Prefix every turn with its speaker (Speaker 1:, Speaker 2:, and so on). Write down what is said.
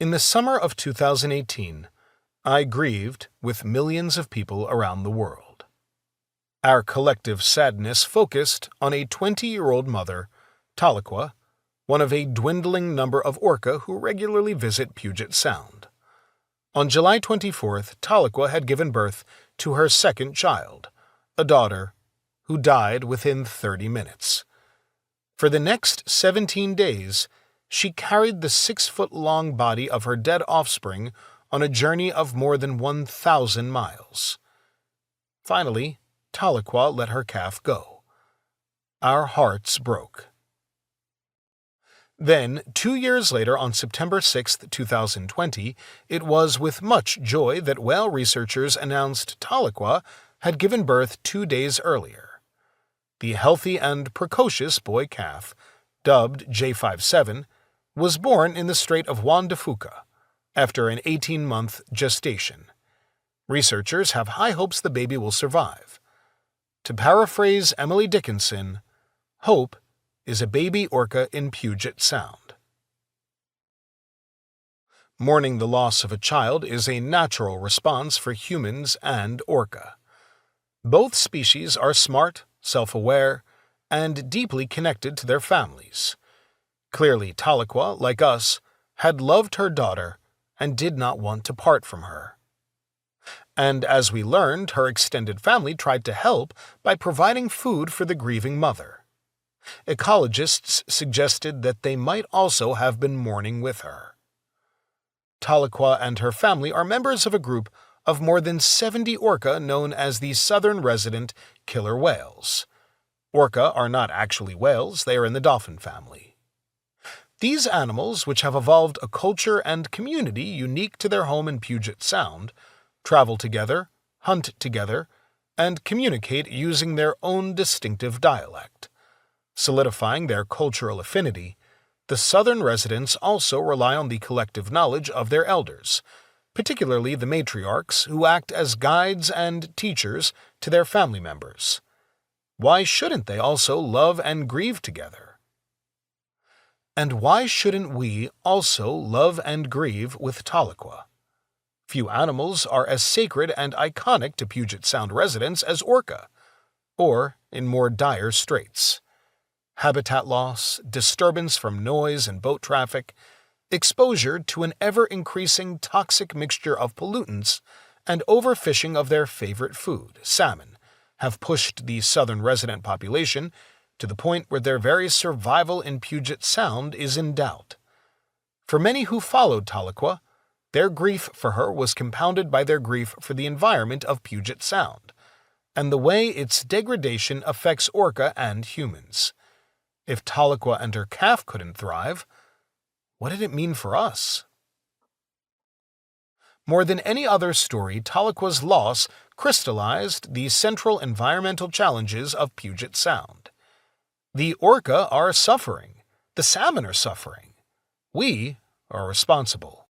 Speaker 1: In the summer of 2018, I grieved with millions of people around the world. Our collective sadness focused on a 20-year-old mother, Tahlequah, one of a dwindling number of orca who regularly visit Puget Sound. On July 24th, Tahlequah had given birth to her second child, a daughter, who died within 30 minutes. For the next 17 days, she carried the 6-foot-long body of her dead offspring on a journey of more than 1,000 miles. Finally, Tahlequah let her calf go. Our hearts broke. Then, 2 years later, on September 6, 2020, it was with much joy that whale researchers announced Tahlequah had given birth 2 days earlier. The healthy and precocious boy calf, dubbed J57, was born in the Strait of Juan de Fuca, after an 18-month gestation. Researchers have high hopes the baby will survive. To paraphrase Emily Dickinson, hope is a baby orca in Puget Sound. Mourning the loss of a child is a natural response for humans and orca. Both species are smart, self-aware, and deeply connected to their families. Clearly, Tahlequah, like us, had loved her daughter and did not want to part from her. And as we learned, her extended family tried to help by providing food for the grieving mother. Ecologists suggested that they might also have been mourning with her. Tahlequah and her family are members of a group of more than 70 orca known as the southern resident killer whales. Orca are not actually whales, they are in the dolphin family. These animals, which have evolved a culture and community unique to their home in Puget Sound, travel together, hunt together, and communicate using their own distinctive dialect. Solidifying their cultural affinity, the southern residents also rely on the collective knowledge of their elders, particularly the matriarchs who act as guides and teachers to their family members. Why shouldn't they also love and grieve together? And why shouldn't we also love and grieve with Tahlequah? Few animals are as sacred and iconic to Puget Sound residents as orca, or in more dire straits. Habitat loss, disturbance from noise and boat traffic, exposure to an ever-increasing toxic mixture of pollutants, and overfishing of their favorite food, salmon, have pushed the southern resident population to the point where their very survival in Puget Sound is in doubt. For many who followed Tahlequah, their grief for her was compounded by their grief for the environment of Puget Sound, and the way its degradation affects orca and humans. If Tahlequah and her calf couldn't thrive, what did it mean for us? More than any other story, Tahlequah's loss crystallized the central environmental challenges of Puget Sound. The orca are suffering. The salmon are suffering. We are responsible.